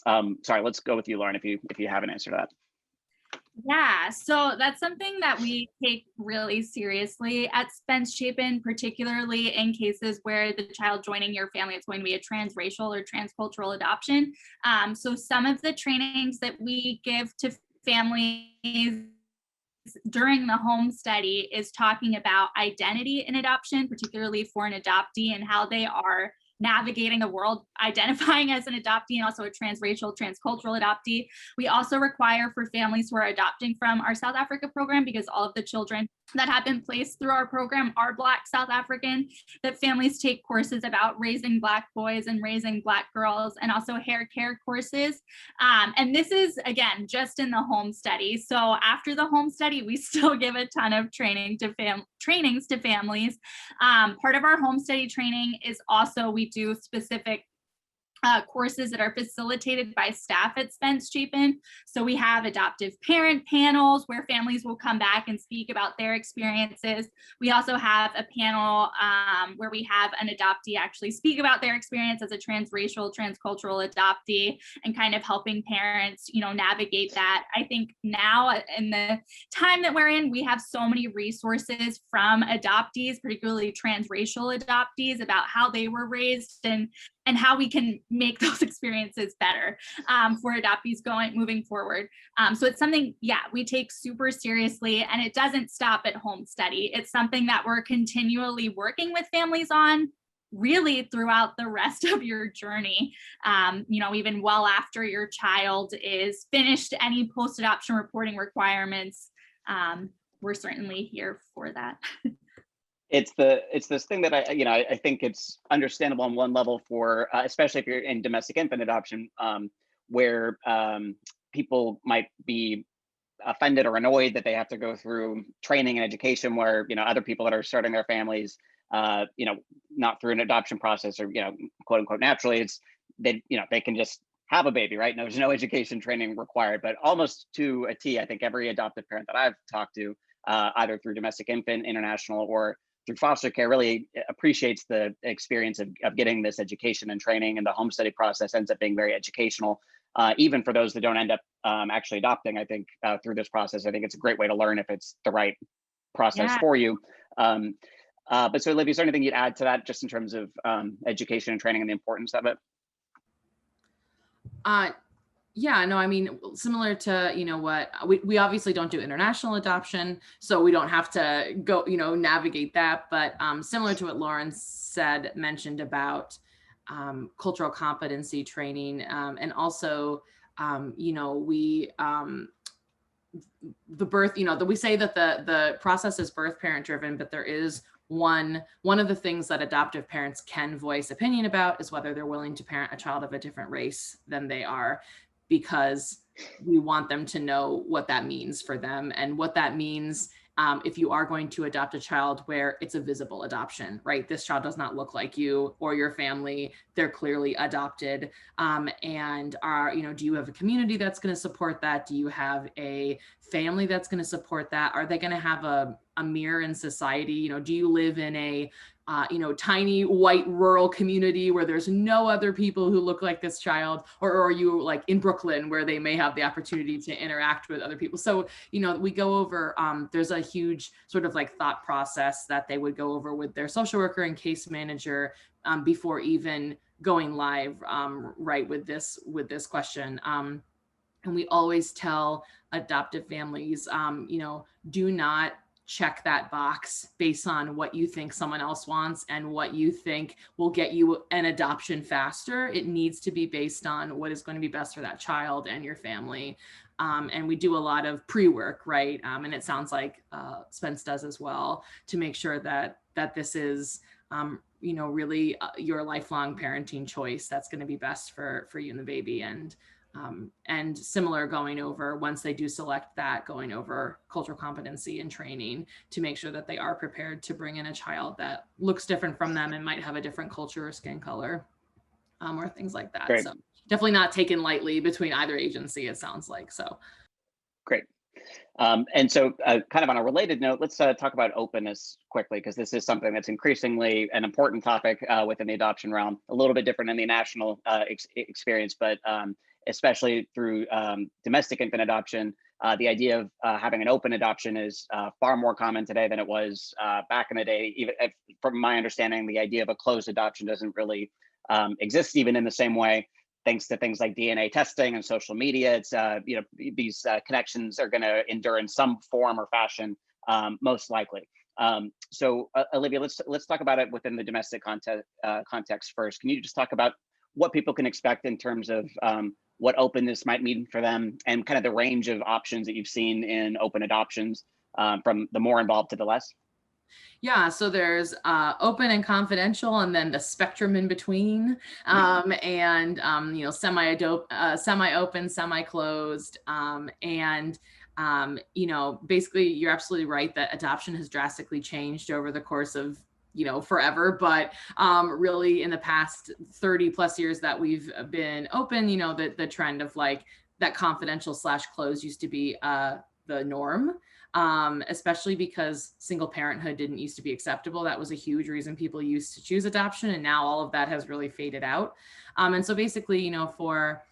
Sorry, let's go with you, Lauren, if you have an answer to that. Yeah, so that's something that we take really seriously at Spence Chapin, particularly in cases where the child joining your family is going to be a transracial or transcultural adoption. So some of the trainings that we give to families during the home study is talking about identity in adoption, particularly for an adoptee, and how they are navigating the world, identifying as an adoptee and also a transracial, transcultural adoptee. We also require for families who are adopting from our South Africa program, because all of the children that have been placed through our program are Black South African, that families take courses about raising Black boys and raising Black girls, and also hair care courses. And this is, again, just in the home study. So after the home study, we still give a ton of trainings to families. Part of our home study training is also, we do specific courses that are facilitated by staff at Spence Chapin. So we have adoptive parent panels where families will come back and speak about their experiences. We also have a panel where we have an adoptee actually speak about their experience as a transracial, transcultural adoptee, and kind of helping parents, navigate that. I think now in the time that we're in, we have so many resources from adoptees, particularly transracial adoptees, about how they were raised and how we can make those experiences better for adoptees moving forward. So it's something, we take super seriously, and it doesn't stop at home study. It's something that we're continually working with families on, really throughout the rest of your journey. Even well after your child is finished any post-adoption reporting requirements, we're certainly here for that. It's this thing that I think it's understandable on one level for especially if you're in domestic infant adoption, where people might be offended or annoyed that they have to go through training and education where other people that are starting their families not through an adoption process or quote unquote naturally, they can just have a baby, right? There's no education training required, but almost to a T, I think every adoptive parent that I've talked to, either through Domestic Infant International or through foster care, really appreciates the experience of getting this education and training, and the home study process ends up being very educational, even for those that don't end up actually adopting. I think through this process, I think it's a great way to learn if it's the right process for you. But so Olivia, is there anything you'd add to that just in terms of education and training and the importance of it? Yeah, no, I mean, similar to, what we obviously don't do international adoption, so we don't have to go, navigate that. But similar to what Lauren mentioned about cultural competency training, and also, we the birth, that we say that the process is birth parent driven, but there is one of the things that adoptive parents can voice opinion about is whether they're willing to parent a child of a different race than they are, because we want them to know what that means for them and what that means if you are going to adopt a child where it's a visible adoption, right? This child does not look like you or your family. They're clearly adopted. And do you have a community that's going to support that? Do you have a family that's going to support that? Are they going to have a mirror in society? Do you live in a tiny white rural community where there's no other people who look like this child, or are you like in Brooklyn where they may have the opportunity to interact with other people? So, we go over, there's a huge sort of like thought process that they would go over with their social worker and case manager before even going live, right, with this question. And we always tell adoptive families, do not check that box based on what you think someone else wants and what you think will get you an adoption faster. It needs to be based on what is going to be best for that child and your family. And we do a lot of pre-work, right? And it sounds like Spence does as well, to make sure that this is really your lifelong parenting choice that's going to be best for you and the baby. And similar, going over, once they do select that, going over cultural competency and training to make sure that they are prepared to bring in a child that looks different from them and might have a different culture or skin color, or things like that. Great. So definitely not taken lightly between either agency, it sounds like. So great. And so kind of on a related note, let's talk about openness quickly, because this is something that's increasingly an important topic within the adoption realm, a little bit different in the national experience, but especially through domestic infant adoption, the idea of having an open adoption is far more common today than it was back in the day. Even from my understanding, the idea of a closed adoption doesn't really exist even in the same way, thanks to things like DNA testing and social media. It's these connections are going to endure in some form or fashion, most likely. So Olivia, let's talk about it within the domestic context first. Can you just talk about what people can expect in terms of what openness might mean for them, and kind of the range of options that you've seen in open adoptions, from the more involved to the less? Yeah, so there's open and confidential, and then the spectrum in between, and semi-open, semi-closed, and basically, you're absolutely right that adoption has drastically changed over the course of forever, but really in the past 30 plus years that we've been open, the trend of like that confidential / closed used to be the norm. Especially because single parenthood didn't used to be acceptable. That was a huge reason people used to choose adoption. And now all of that has really faded out. And so basically, for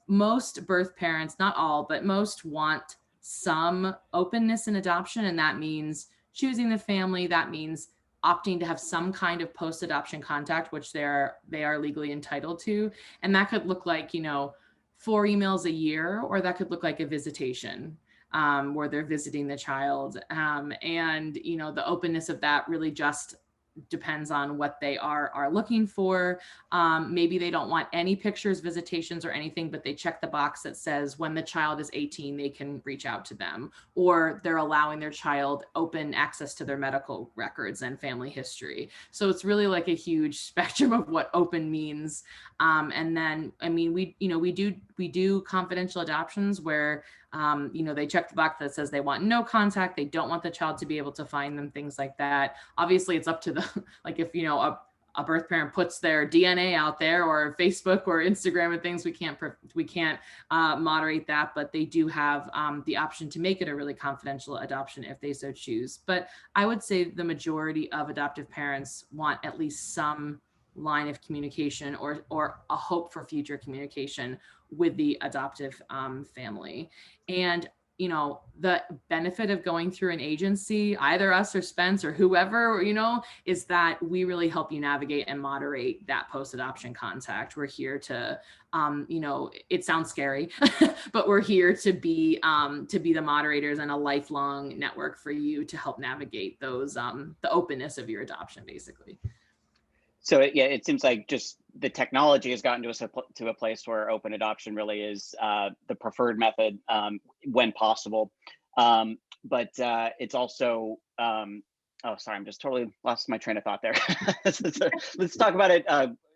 most birth parents, not all, but most want some openness in adoption. And that means choosing the family. That means opting to have some kind of post-adoption contact, which they are legally entitled to. And that could look like, 4 emails a year, or that could look like a visitation. Where they're visiting the child. And, the openness of that really just depends on what they are looking for. Maybe they don't want any pictures, visitations, or anything, but they check the box that says when the child is 18, they can reach out to them, or they're allowing their child open access to their medical records and family history. So it's really like a huge spectrum of what open means. And then, I mean, we do confidential adoptions where they check the box that says they want no contact. They don't want the child to be able to find them, things like that. Obviously, it's up to the, like if, a birth parent puts their DNA out there, or Facebook or Instagram and things, we can't moderate that, but they do have the option to make it a really confidential adoption if they so choose. But I would say the majority of adoptive parents want at least some line of communication or a hope for future communication with the adoptive family. And you know, the benefit of going through an agency, either us or Spence or whoever, you know, is that we really help you navigate and moderate that post-adoption contact. We're here to, you know, it sounds scary, but we're here to be the moderators and a lifelong network for you to help navigate those, the openness of your adoption, basically. So yeah, it seems like just the technology has gotten to a place where open adoption really is the preferred method when possible. But it's also, oh, sorry, I'm just totally lost my train of thought there. Let's talk about it.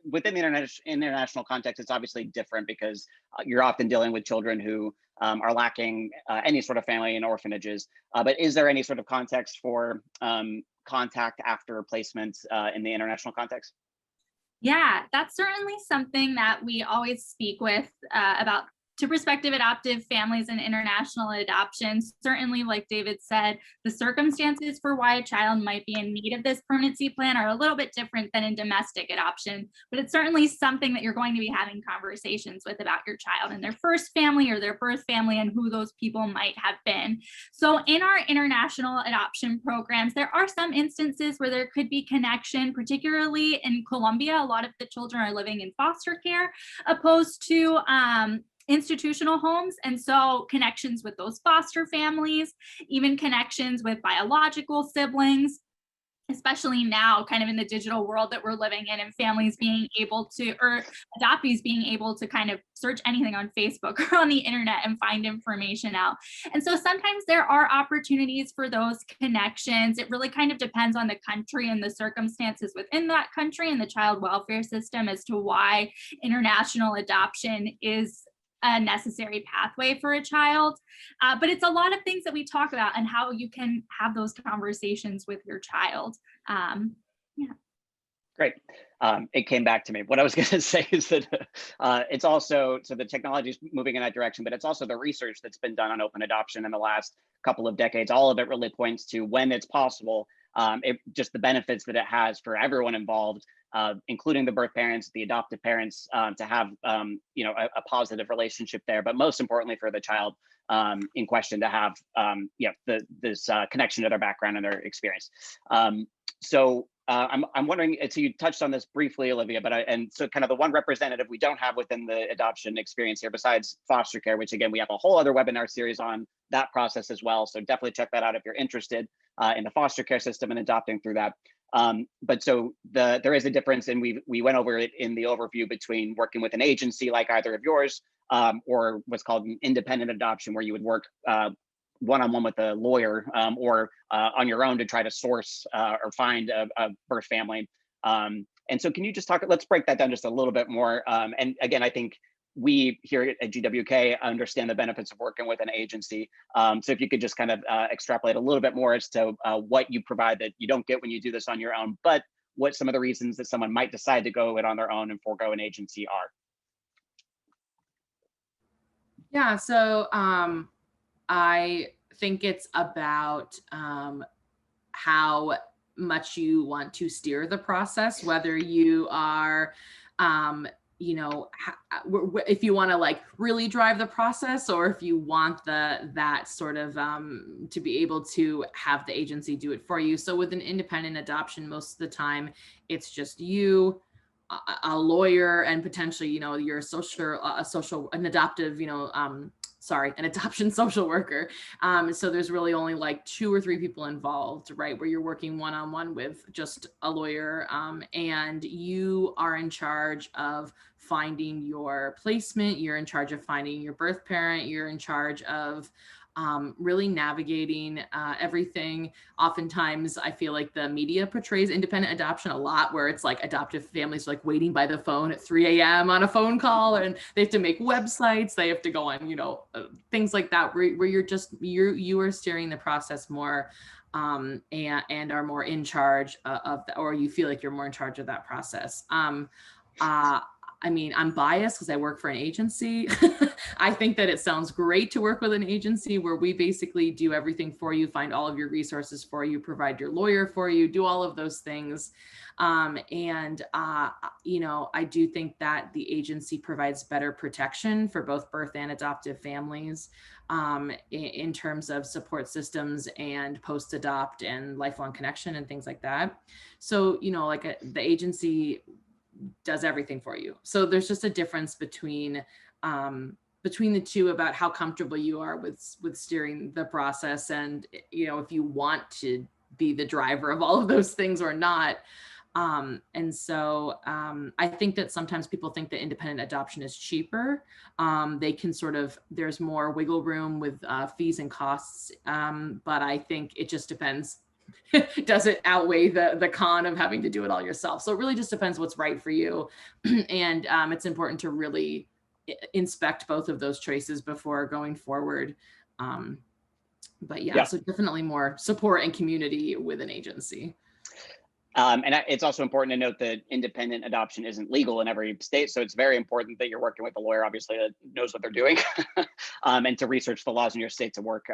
Within the international context, it's obviously different because you're often dealing with children who are lacking any sort of family in orphanages. But is there any sort of context for contact after placement in the international context? Yeah, that's certainly something that we always speak with about to prospective adoptive families and international adoptions. Certainly, like David said, the circumstances for why a child might be in need of this permanency plan are a little bit different than in domestic adoption, but it's certainly something that you're going to be having conversations with about your child and their first family or their birth family and who those people might have been. So in our international adoption programs, there are some instances where there could be connection, particularly in Colombia. A lot of the children are living in foster care opposed to institutional homes. And so connections with those foster families, even connections with biological siblings, especially now kind of in the digital world that we're living in, and families being able to, or adoptees being able to kind of search anything on Facebook or on the internet and find information out. And so sometimes there are opportunities for those connections. It really kind of depends on the country and the circumstances within that country and the child welfare system as to why international adoption is a necessary pathway for a child. But it's a lot of things that we talk about and how you can have those conversations with your child. Yeah. Great. It came back to me. What I was going to say is that it's also, so the technology is moving in that direction, but it's also the research that's been done on open adoption in the last couple of decades. All of it really points to when it's possible, just the benefits that it has for everyone involved, including the birth parents, the adoptive parents, to have you know, a positive relationship there, but most importantly for the child in question to have this connection to their background and their experience. So I'm wondering, so you touched on this briefly, Olivia, but and so kind of the one representative we don't have within the adoption experience here besides foster care, which again, we have a whole other webinar series on that process as well. So definitely check that out if you're interested in the foster care system and adopting through that. But so there is a difference, and we went over it in the overview between working with an agency like either of yours or what's called an independent adoption, where you would work one-on-one with a lawyer or on your own to try to source or find a birth family. And so can you just talk, let's break that down just a little bit more. And again, I think we here at GWK understand the benefits of working with an agency. So if you could just kind of extrapolate a little bit more as to what you provide that you don't get when you do this on your own, but what some of the reasons that someone might decide to go it on their own and forego an agency are. Yeah, so I think it's about how much you want to steer the process, whether you are, you know, if you want to like really drive the process, or if you want that sort of to be able to have the agency do it for you. So with an independent adoption, most of the time, it's just you, a lawyer, and potentially, you know, your an adoptive, you know, an adoption social worker. So there's really only like 2 or 3 people involved, right? Where you're working one-on-one with just a lawyer, and you are in charge of finding your placement. You're in charge of finding your birth parent. You're in charge of really navigating everything. Oftentimes, I feel like the media portrays independent adoption a lot, where it's like adoptive families like waiting by the phone at 3 a.m. on a phone call, and they have to make websites. They have to go on, you know, things like that, where you are steering the process more, and are more in charge of or you feel like you're more in charge of that process. I mean, I'm biased because I work for an agency. I think that it sounds great to work with an agency where we basically do everything for you, find all of your resources for you, provide your lawyer for you, do all of those things. You know, I do think that the agency provides better protection for both birth and adoptive families in terms of support systems and post-adopt and lifelong connection and things like that. So, you know, like the agency does everything for you. So there's just a difference between the two about how comfortable you are with steering the process, and you know, if you want to be the driver of all of those things or not. I think that sometimes people think that independent adoption is cheaper. They can sort of, there's more wiggle room with fees and costs, but I think it just depends. Does it outweigh the con of having to do it all yourself? So it really just depends what's right for you. And it's important to really inspect both of those choices before going forward. But yeah, so definitely more support and community with an agency. It's also important to note that independent adoption isn't legal in every state. So it's very important that you're working with a lawyer, obviously, that knows what they're doing, and to research the laws in your state to work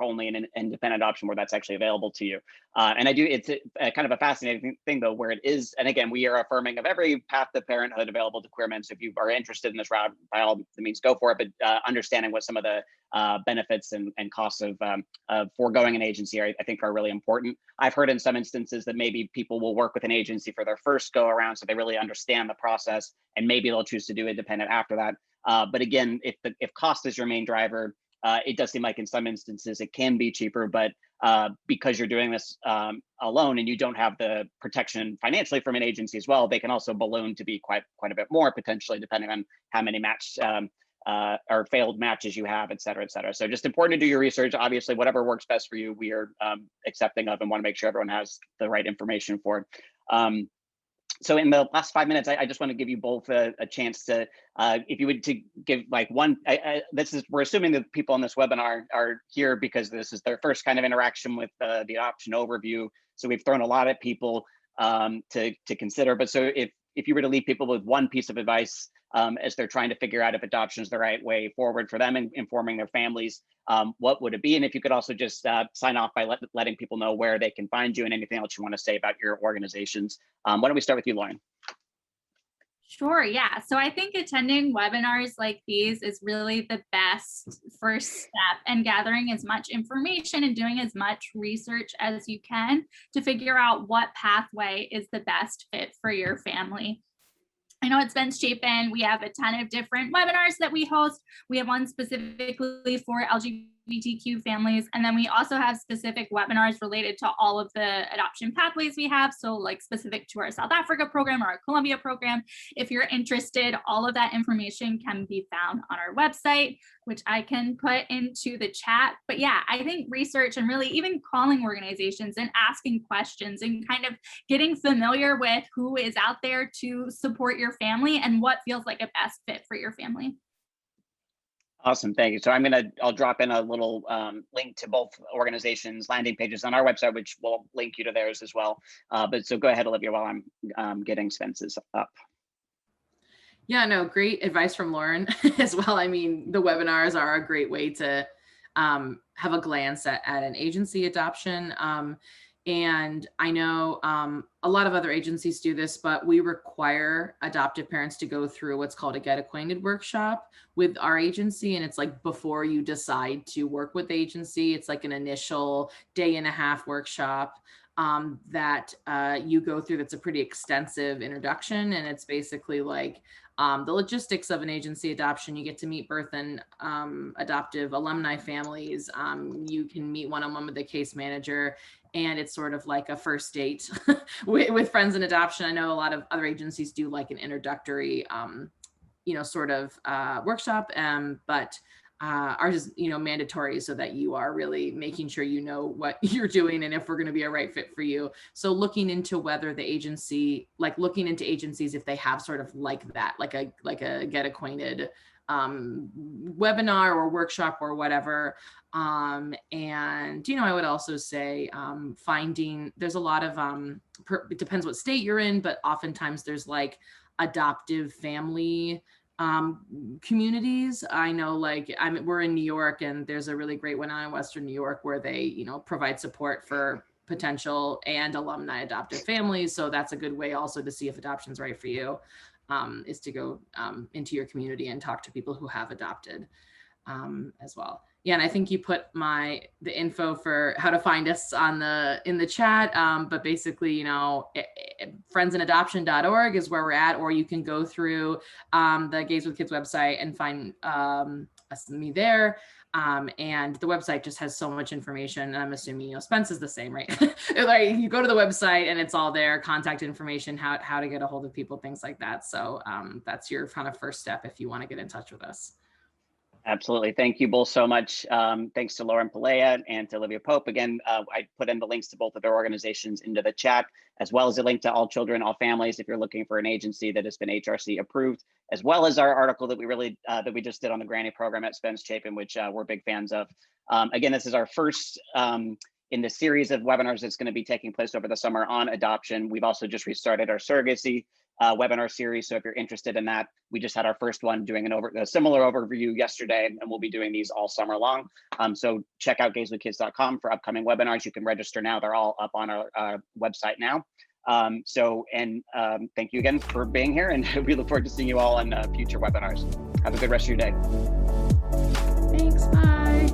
only in an independent adoption where that's actually available to you. It's a kind of a fascinating thing, though, where it is, and again, we are affirming of every path to parenthood available to queer men. So if you are interested in this route, by all means, go for it. But understanding what some of the benefits and costs of foregoing an agency I think are really important. I've heard in some instances that maybe people will work with an agency for their first go around, so they really understand the process, and maybe they'll choose to do independent after that. But again, if cost is your main driver, it does seem like in some instances it can be cheaper, but because you're doing this alone and you don't have the protection financially from an agency as well, they can also balloon to be quite a bit more potentially, depending on how many or failed matches you have, et cetera, et cetera. So just important to do your research. Obviously, whatever works best for you, we are accepting of and want to make sure everyone has the right information for it. So in the last 5 minutes, I just want to give you both a chance to, if you would, to give like one, we're assuming that people on this webinar are here because this is their first kind of interaction with the adoption overview. So we've thrown a lot at people to consider. But so if you were to leave people with one piece of advice as they're trying to figure out if adoption is the right way forward for them and informing their families, what would it be? And if you could also just sign off by letting people know where they can find you and anything else you want to say about your organizations. Why don't we start with you, Lauren? Sure, yeah. So I think attending webinars like these is really the best first step, and gathering as much information and doing as much research as you can to figure out what pathway is the best fit for your family. I know at Spence Chapin, we have a ton of different webinars that we host. We have one specifically for LGBTQ families, and then we also have specific webinars related to all of the adoption pathways we have. So like specific to our South Africa program or our Colombia program. If you're interested, all of that information can be found on our website, which I can put into the chat. But yeah, I think research and really even calling organizations and asking questions and kind of getting familiar with who is out there to support your family and what feels like a best fit for your family. Awesome, thank you. So I'll drop in a little link to both organizations' landing pages on our website, which will link you to theirs as well. But so go ahead, Olivia, while I'm getting Spence's up. Yeah, no, great advice from Lauren as well. I mean, the webinars are a great way to have a glance at an agency adoption. And I know a lot of other agencies do this, but we require adoptive parents to go through what's called a Get Acquainted workshop with our agency. And it's like before you decide to work with the agency, it's like an initial 1.5-day workshop that you go through. That's a pretty extensive introduction. And it's basically like the logistics of an agency adoption. You get to meet birth and adoptive alumni families. You can meet one-on-one with the case manager. And it's sort of like a first date with friends in adoption. I know a lot of other agencies do like an introductory, sort of workshop, but ours is, mandatory so that you are really making sure you know what you're doing and if we're going to be a right fit for you. So looking into whether the agency, looking into agencies if they have sort of like that, like a Get Acquainted webinar or workshop or whatever. And, I would also say there's a lot of, it depends what state you're in, but oftentimes there's like adoptive family communities. I know, like, we're in New York, and there's a really great one out in Western New York where they, you know, provide support for potential and alumni adoptive families. So that's a good way also to see if adoption's right for you, is to go into your community and talk to people who have adopted as well. Yeah, and I think you put the info for how to find us in the chat. But basically, you know, friendsinadoption.org is where we're at, or you can go through the Gays with Kids website and find me there. And the website just has so much information. And I'm assuming, you know, Spence is the same, right? Like, you go to the website and it's all there, contact information, how to get a hold of people, things like that. So that's your kind of first step if you want to get in touch with us. Absolutely. Thank you both so much. Thanks to Lauren Pelea and to Olivia Pope. Again, I put in the links to both of their organizations into the chat, as well as a link to All Children, All Families, if you're looking for an agency that has been HRC approved, as well as our article that we just did on the Granny program at Spence Chapin, which we're big fans of. Again, this is our first in the series of webinars that's going to be taking place over the summer on adoption. We've also just restarted our surrogacy webinar series. So if you're interested in that, we just had our first one doing a similar overview yesterday, and we'll be doing these all summer long. So check out gayswithkids.com for upcoming webinars. You can register now. They're all up on our website now. Thank you again for being here, and we look forward to seeing you all on future webinars. Have a good rest of your day. Thanks, bye.